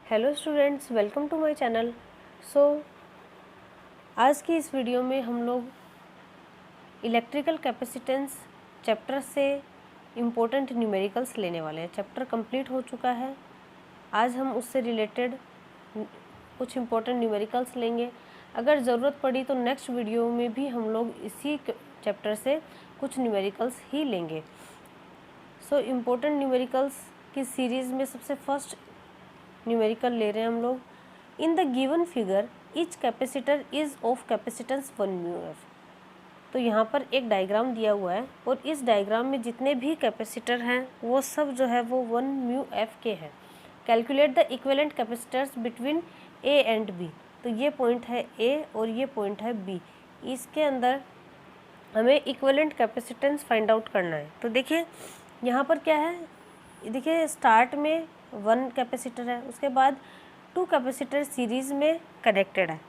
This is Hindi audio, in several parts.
Hello students, welcome to my channel. आज की इस वीडियो में हम लोग इलेक्ट्रिकल कैपेसिटेंस चैप्टर से इम्पोर्टेंट न्यूमेरिकल्स लेने वाले हैं। चैप्टर कंप्लीट हो चुका है। आज हम उससे रिलेटेड कुछ इम्पोर्टेंट न्यूमेरिकल्स लेंगे। अगर ज़रूरत पड़ी तो नेक्स्ट वीडियो में भी हम लोग इसी चैप्टर से कुछ न्यूमेरिकल्स ही लेंगे। इम्पोर्टेंट न्यूमेरिकल्स की सीरीज़ में सबसे फर्स्ट न्यूमेरिकल ले रहे हैं हम लोग। In the given figure each capacitor is of capacitance 1 mu F. तो यहाँ पर एक डायग्राम दिया हुआ है और इस डायग्राम में जितने भी कैपेसिटर हैं वो सब जो है वो 1 म्यू एफ के हैं। Calculate the equivalent capacitors between A and B. तो ये पॉइंट है ए और ये पॉइंट है बी। इसके अंदर हमें इक्विवेलेंट कैपेसिटेंस फाइंड आउट करना है। तो देखिए यहाँ पर क्या है, देखिए स्टार्ट में 1 कैपेसिटर है, उसके बाद 2 कैपेसिटर सीरीज़ में कनेक्टेड है,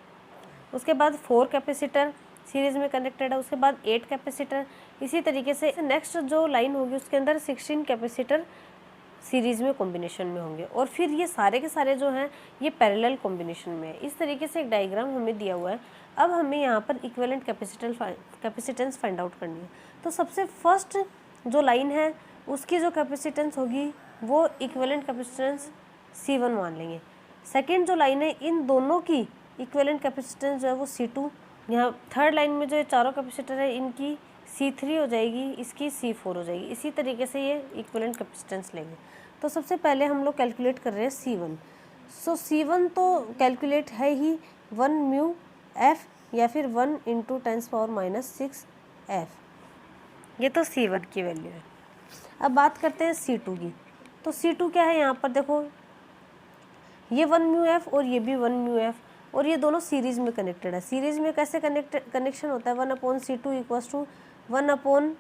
उसके बाद 4 कैपेसिटर सीरीज़ में कनेक्टेड है, उसके बाद 8 कैपेसिटर। इसी तरीके से नेक्स्ट जो लाइन होगी उसके अंदर 16 कैपेसिटर सीरीज़ में कॉम्बिनेशन में होंगे और फिर ये सारे के सारे जो हैं ये पैरेलल कॉम्बिनेशन में है। इस तरीके से एक डायग्राम हमें दिया हुआ है। अब हमें यहाँ पर इक्विवेलेंट कैपेसिटेंस फाइंड आउट करनी है। तो सबसे फर्स्ट जो लाइन है उसकी जो कैपेसिटेंस होगी वो इक्विवेलेंट कैपेसिटेंस C1 मान लेंगे। सेकेंड जो लाइन है इन दोनों की इक्विवेलेंट कैपेसिटेंस जो है वो C2। यहाँ थर्ड लाइन में जो ये चारों कैपेसिटर है इनकी C3 हो जाएगी, इसकी C4 हो जाएगी। इसी तरीके से ये इक्विवेलेंट कैपेसिटेंस लेंगे। तो सबसे पहले हम लोग कैलकुलेट कर रहे हैं C1। C1 तो कैलकुलेट है ही 1 म्यू एफ या फिर 1 × 10⁻⁻6 एफ। ये तो C1 की वैल्यू है। अब बात करते हैं C2 की। तो C2 क्या है, यहाँ पर देखो ये 1 म्यू एफ और ये भी 1 म्यू एफ और ये दोनों सीरीज़ में कनेक्टेड है। सीरीज़ में कैसे कनेक्शन होता है, 1/C2 = 1/1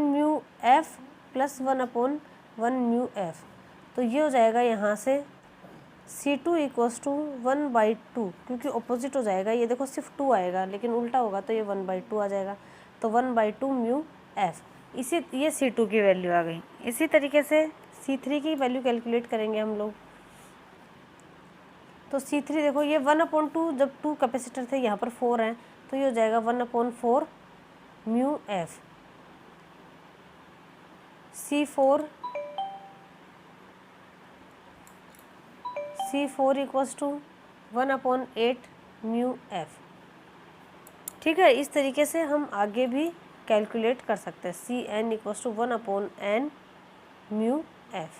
mu F plus 1/1 mu F. तो ये हो जाएगा यहाँ से C2 = 1/2, क्योंकि ऑपोजिट हो जाएगा। ये देखो सिर्फ 2 आएगा लेकिन उल्टा होगा तो ये 1/2 आ जाएगा। तो 1/2 म्यू एफ। ये C2 की वैल्यू आ गई। इसी तरीके से C3 की वैल्यू कैलकुलेट करेंगे हम लोग। तो C3 देखो ये 1/2, जब 2 कैपेसिटर थे यहाँ पर 4 हैं तो ये हो जाएगा 1/4 mu F. C4 = 1/8 mu F. ठीक है, इस तरीके से हम आगे भी कैलकुलेट कर सकते हैं। Cn = 1/n mu F.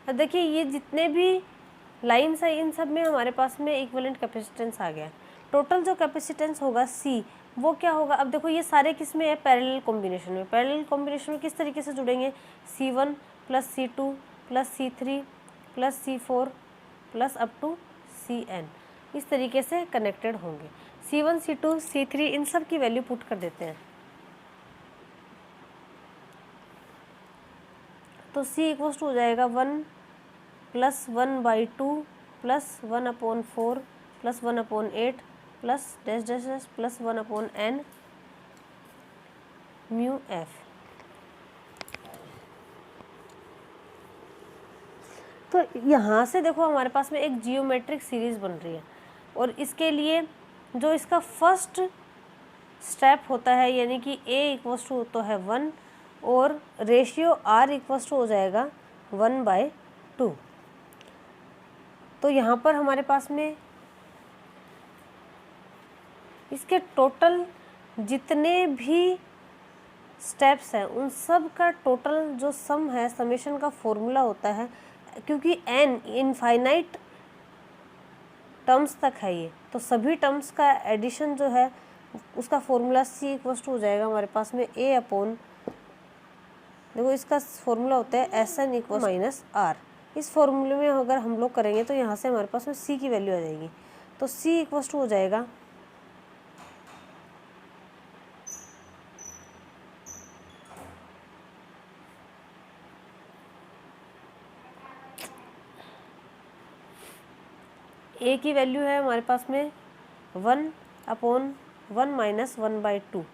अब देखिए ये जितने भी लाइन्स है इन सब में हमारे पास में इक्विवेलेंट कैपेसिटेंस आ गया। टोटल जो कैपेसिटेंस होगा C वो क्या होगा। अब देखो ये सारे किस में है, पैरेलल कॉम्बिनेशन में। पैरेलल कॉम्बिनेशन में किस तरीके से जुड़ेंगे, C1 + C2 + C3 + C4 + up to Cn। इस तरीके से कनेक्टेड होंगे। C1 C2 C3 इन सब की वैल्यू पुट कर देते हैं। तो C = हो जाएगा 1 + 1/2 + 1/4 + 1/8 + -- 1/n म्यू एफ। तो यहाँ से देखो हमारे पास में एक जियोमेट्रिक सीरीज़ बन रही है और इसके लिए जो इसका फर्स्ट स्टेप होता है यानी कि A = है 1 और रेशियो R = हो जाएगा 1/2। तो यहाँ पर हमारे पास में इसके टोटल जितने भी स्टेप्स हैं उन सब का टोटल जो सम है, समेशन का फॉर्मूला होता है। क्योंकि n इनफाइनाइट टर्म्स तक है ये, तो सभी टर्म्स का एडिशन जो है उसका फॉर्मूला C = हो जाएगा हमारे पास में A/, देखो इसका फॉर्मूला होता है Sn = -R। इस फॉर्मूले में अगर हम लोग करेंगे तो यहाँ से हमारे पास में C की वैल्यू आ जाएगी। तो C = हो जाएगा A की वैल्यू है हमारे पास में 1/1 - 1/2।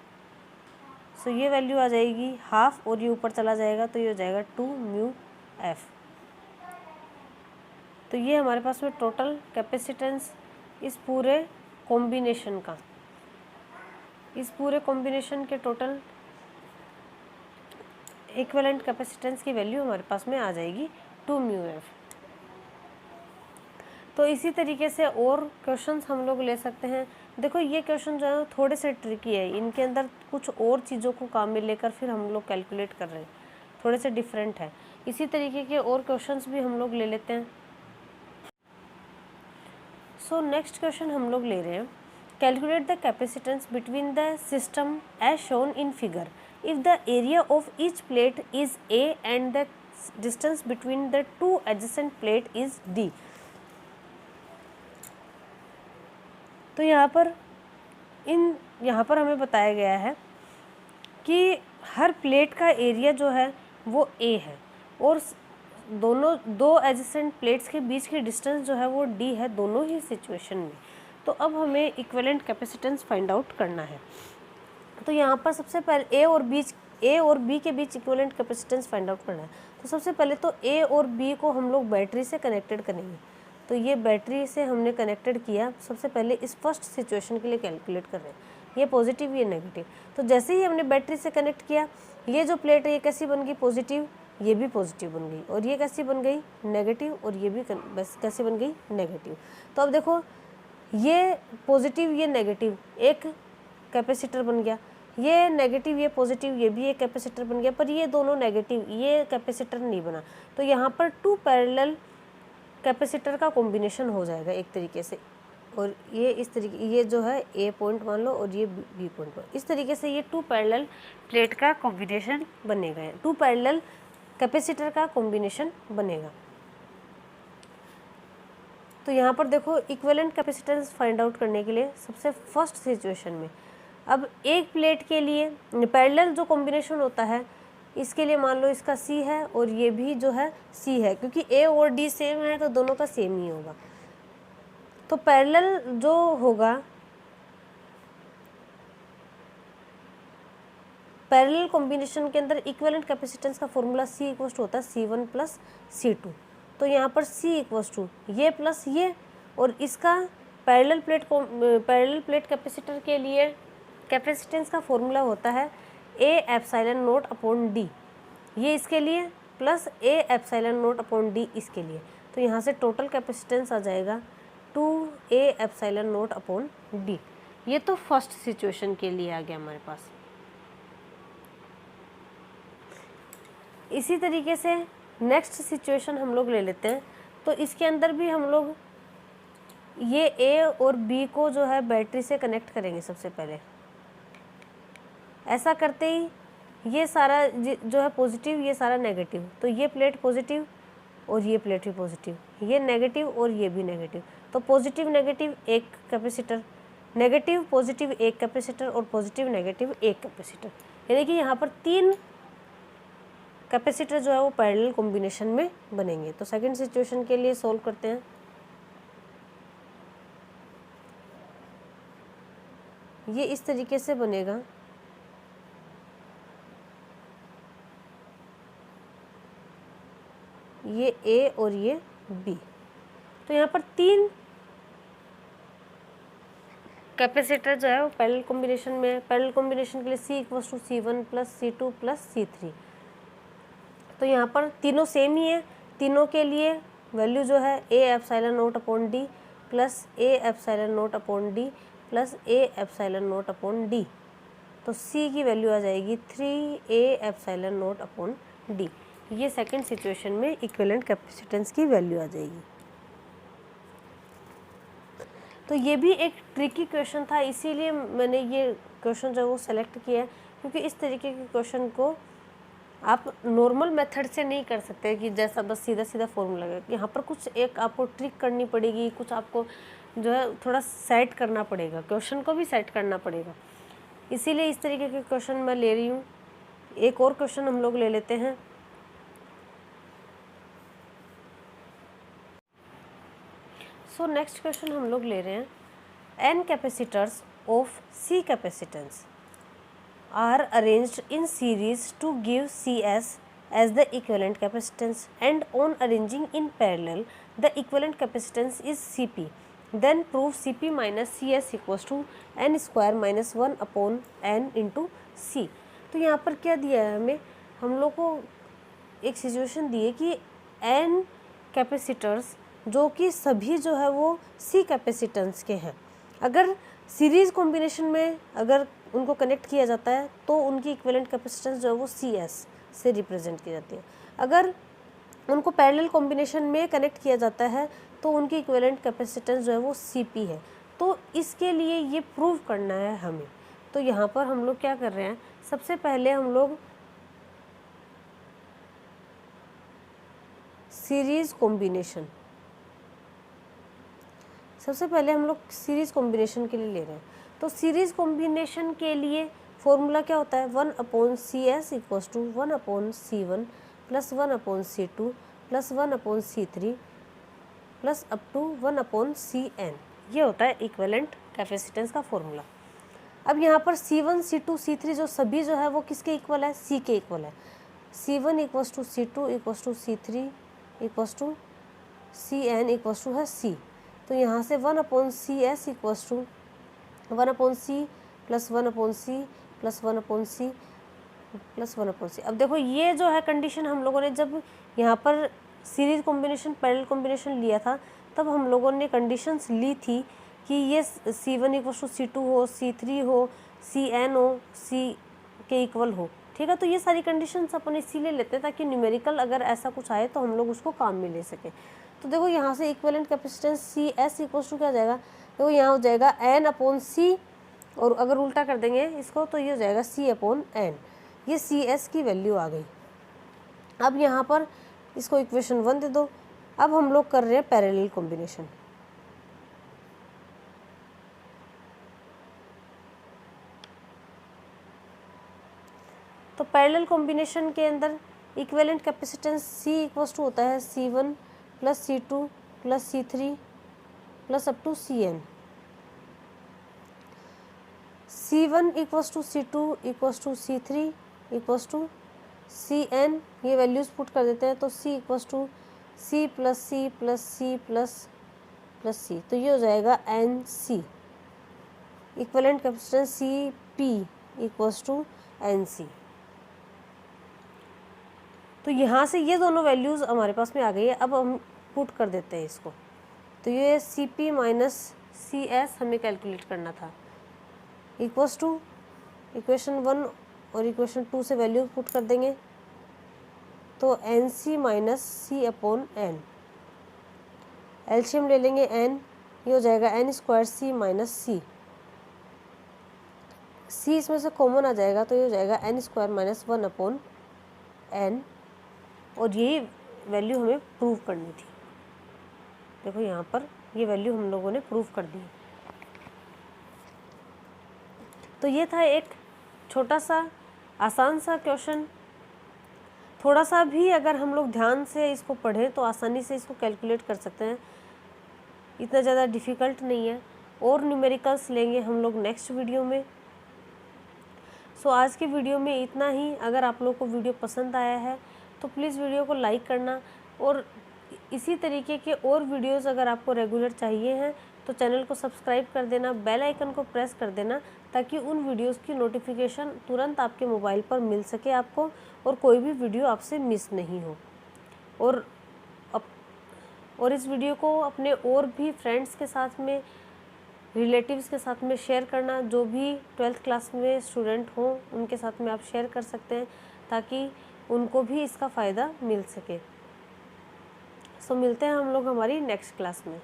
सो ये वैल्यू आ जाएगी हाफ और ये ऊपर चला जाएगा तो ये हो जाएगा 2 म्यू एफ। तो ये हमारे पास में टोटल कैपेसिटेंस इस पूरे कॉम्बिनेशन के टोटल इक्विवेलेंट कैपेसिटेंस की वैल्यू हमारे पास में आ जाएगी 2 म्यू एफ। तो इसी तरीके से और क्वेश्चंस हम लोग ले सकते हैं। देखो ये क्वेश्चन जो है थोड़े से ट्रिकी है, इनके अंदर कुछ और चीज़ों को काम में लेकर फिर हम लोग कैलकुलेट कर रहे हैं, थोड़े से डिफरेंट है। इसी तरीके के और क्वेश्चंस भी हम लोग ले लेते हैं। सो नेक्स्ट क्वेश्चन हम लोग ले रहे हैं, calculate the capacitance between the system as shown in figure if the area of each plate is A and the distance between the two adjacent plate is D. तो यहाँ पर हमें बताया गया है कि हर प्लेट का एरिया जो है वो ए है और दो एडजेसेंट प्लेट्स के बीच की डिस्टेंस जो है वो डी है दोनों ही सिचुएशन में। तो अब हमें इक्विवेलेंट कैपेसिटेंस फाइंड आउट करना है। तो यहाँ पर सबसे पहले ए और बी के बीच इक्विवेलेंट कैपेसिटेंस फाइंड आउट करना है। तो सबसे पहले तो ए और बी को हम लोग बैटरी से कनेक्टेड करेंगे। तो ये बैटरी से हमने कनेक्टेड किया, सबसे पहले इस फर्स्ट सिचुएशन के लिए कैलकुलेट कर रहे हैं, ये पॉजिटिव ये नेगेटिव। तो जैसे ही हमने बैटरी से कनेक्ट किया, ये जो प्लेट है ये कैसी बन गई पॉजिटिव, ये भी पॉजिटिव बन गई, और ये कैसी बन गई नेगेटिव, और ये भी बस कैसी बन गई नेगेटिव। तो अब देखो ये पॉजिटिव ये नेगेटिव एक कैपेसिटर बन गया, ये नेगेटिव ये पॉजिटिव ये भी एक कैपेसिटर बन गया, पर ये दोनों नेगेटिव ये कैपेसिटर नहीं बना। तो यहाँ पर 2 पैरेलल कैपेसिटर का कॉम्बिनेशन हो जाएगा एक तरीके से, और ये इस तरीके ये जो है ए पॉइंट मान लो और ये बी पॉइंट मान लो, इस तरीके से ये 2 पैरेलल प्लेट का कॉम्बिनेशन बनेगा, 2 पैरेलल कैपेसिटर का कॉम्बिनेशन बनेगा। तो यहाँ पर देखो इक्विवेलेंट कैपेसिटेंस फाइंड आउट करने के लिए सबसे फर्स्ट सिचुएशन में अब एक प्लेट के लिए पैरेलल जो कॉम्बिनेशन होता है इसके लिए मान लो इसका सी है और ये भी जो है सी है, क्योंकि ए और डी सेम है तो दोनों का सेम ही होगा। तो पैरेलल जो होगा पैरेलल कॉम्बिनेशन के अंदर इक्विवेलेंट कैपेसिटेंस का फॉर्मूला C इक्वल्स टू होता है C1 प्लस C2। तो यहाँ पर C इक्वल्स टू ये प्लस ये, और इसका पैरेलल प्लेट कैपेसिटर के लिए कैपेसिटेंस का फॉर्मूला होता है A epsilon not upon D, ये इसके लिए plus A epsilon not upon D इसके लिए। तो यहाँ से टोटल कैपेसिटेंस आ जाएगा 2A epsilon not upon D। ये तो फर्स्ट सिचुएशन के लिए आ गया हमारे पास। इसी तरीके से नेक्स्ट सिचुएशन हम लोग ले लेते हैं। तो इसके अंदर भी हम लोग ये A और B को जो है बैटरी से कनेक्ट करेंगे सबसे पहले। ऐसा करते ही ये सारा जो है पॉजिटिव ये सारा नेगेटिव, तो ये प्लेट पॉजिटिव और ये प्लेट भी पॉजिटिव, ये नेगेटिव और ये भी नेगेटिव। तो पॉजिटिव नेगेटिव एक कैपेसिटर, नेगेटिव पॉजिटिव एक कैपेसिटर और पॉजिटिव नेगेटिव एक कैपेसिटर, यानी कि यहाँ पर 3 कैपेसिटर जो है वो पैरेलल कॉम्बिनेशन में बनेंगे। तो सेकंड सिचुएशन के लिए सॉल्व करते हैं। ये इस तरीके से बनेगा, ये A और ये B। तो यहाँ पर 3 कैपेसिटर जो है वो पैरेलल कॉम्बिनेशन में है। पैरेलल कॉम्बिनेशन के लिए C equals to C1 plus C2 plus C3। तो यहाँ पर तीनों सेम ही है, तीनों के लिए वैल्यू जो है A epsilon not upon D plus A epsilon not upon D plus A epsilon not upon D। तो C की वैल्यू आ जाएगी 3A epsilon not upon D। ये सेकंड सिचुएशन में इक्विवेलेंट कैपेसिटेंस की वैल्यू आ जाएगी। तो ये भी एक ट्रिकी क्वेश्चन था, इसीलिए मैंने ये क्वेश्चन जो है वो सेलेक्ट किया है, क्योंकि इस तरीके के क्वेश्चन को आप नॉर्मल मेथड से नहीं कर सकते कि जैसा बस सीधा सीधा फॉर्मूला लगे। यहाँ पर कुछ एक आपको ट्रिक करनी पड़ेगी, कुछ आपको जो है थोड़ा सेट करना पड़ेगा, क्वेश्चन को भी सेट करना पड़ेगा। इसीलिए इस तरीके के क्वेश्चन मैं ले रही हूँ। एक और क्वेश्चन हम लोग ले लेते हैं। सो नेक्स्ट क्वेश्चन हम लोग ले रहे हैं, n capacitors of C capacitance are arranged in series to give CS as the equivalent capacitance, and on arranging in parallel the equivalent capacitance is Cp. Then prove Cp minus Cs equals to n square minus 1 upon n into C. तो यहाँ पर क्या दिया है हमें, हम लोग को एक सिचुएशन दी है कि n कैपेसिटर्स जो कि सभी जो है वो C कैपेसिटेंस के हैं, अगर सीरीज़ कॉम्बिनेशन में अगर उनको कनेक्ट किया जाता है तो उनकी इक्विवेलेंट कैपेसिटेंस जो है वो CS से रिप्रेजेंट की जाती है। अगर उनको पैरेलल कॉम्बिनेशन में कनेक्ट किया जाता है तो उनकी इक्विवेलेंट कैपेसिटेंस जो है वो Cp है। तो इसके लिए ये प्रूव करना है हमें। तो यहाँ पर हम लोग क्या कर रहे हैं, सबसे पहले हम लोग सीरीज़ कॉम्बिनेशन, सबसे पहले हम लोग सीरीज़ कॉम्बिनेशन के लिए ले रहे हैं। तो सीरीज़ कॉम्बिनेशन के लिए फॉर्मूला क्या होता है, 1/CS equals to 1/C1 plus 1/C2 plus 1/C3 plus up to 1/Cn। ये होता है इक्विवेलेंट कैपेसिटेंस का फॉर्मूला। अब यहाँ पर C1 C2 C3 जो सभी जो है वो किसके इक्वल है, C के इक्वल है। C1 equals to C2 equals to C3 equals to Cn equals to है C। तो यहाँ से 1/CS equals to 1/C plus 1/C plus 1/C plus 1/C। अब देखो ये जो है कंडीशन हम लोगों ने जब यहाँ पर सीरीज कॉम्बिनेशन पैरेलल कॉम्बिनेशन लिया था तब हम लोगों ने कंडीशंस ली थी कि ये C1 इक्वल्स टू C2 हो, C3 हो, Cn हो, C के इक्वल हो, ठीक है। तो ये सारी कंडीशंस अपन इसीलिए लेते हैं ताकि न्यूमेरिकल अगर ऐसा कुछ आए तो हम लोग उसको काम में ले सकें। तो देखो यहाँ से equivalent capacitance CS equals to क्या जाएगा, देखो यहाँ हो जाएगा n/C, और अगर उल्टा कर देंगे इसको तो ये हो जाएगा C/n। ये CS की वैल्यू आ गई। अब यहाँ पर इसको इक्वेशन 1 दे दो। अब हम लोग कर रहे हैं पैरेलल कॉम्बिनेशन। तो पैरेलल कॉम्बिनेशन के अंदर equivalent capacitance C equals to होता है C1 plus C2 plus C3 plus up to Cn। C1 equals to C2 equals to C3 equals to Cn, ये वैल्यूज़ पुट कर देते हैं। तो C equals to C plus C plus C plus C, तो ये हो जाएगा NC। Equivalent capacitance Cp equals to NC। तो यहाँ से ये दोनों वैल्यूज़ हमारे पास में आ गई है। अब हम पुट कर देते हैं इसको। तो ये Cp माइनस CS हमें कैलकुलेट करना था, इक्वल्स टू इक्वेशन 1 और इक्वेशन 2 से वैल्यू पुट कर देंगे। तो NC माइनस C/n, एलसीएम ले लेंगे n, ये हो जाएगा n² C माइनस C इसमें से कॉमन आ जाएगा तो ये हो जाएगा n² माइनस 1/n। और ये वैल्यू हमें प्रूव करनी थी। देखो यहाँ पर ये वैल्यू हम लोगों ने प्रूव कर दी। तो ये था एक छोटा सा आसान सा क्वेश्चन। थोड़ा सा भी अगर हम लोग ध्यान से इसको पढ़ें तो आसानी से इसको कैलकुलेट कर सकते हैं, इतना ज़्यादा डिफ़िकल्ट नहीं है। और न्यूमेरिकल्स लेंगे हम लोग नेक्स्ट वीडियो में। सो आज की वीडियो में इतना ही। अगर आप लोग को वीडियो पसंद आया है तो प्लीज़ वीडियो को लाइक करना, और इसी तरीके के और वीडियोस अगर आपको रेगुलर चाहिए हैं तो चैनल को सब्सक्राइब कर देना, बेल आइकन को प्रेस कर देना ताकि उन वीडियोस की नोटिफिकेशन तुरंत आपके मोबाइल पर मिल सके आपको, और कोई भी वीडियो आपसे मिस नहीं हो। और इस वीडियो को अपने और भी फ्रेंड्स के साथ में, रिलेटिव्स के साथ में शेयर करना। जो भी 12th क्लास में स्टूडेंट हों उनके साथ में आप शेयर कर सकते हैं ताकि उनको भी इसका फ़ायदा मिल सके। सो मिलते हैं हम लोग हमारी नेक्स्ट क्लास में।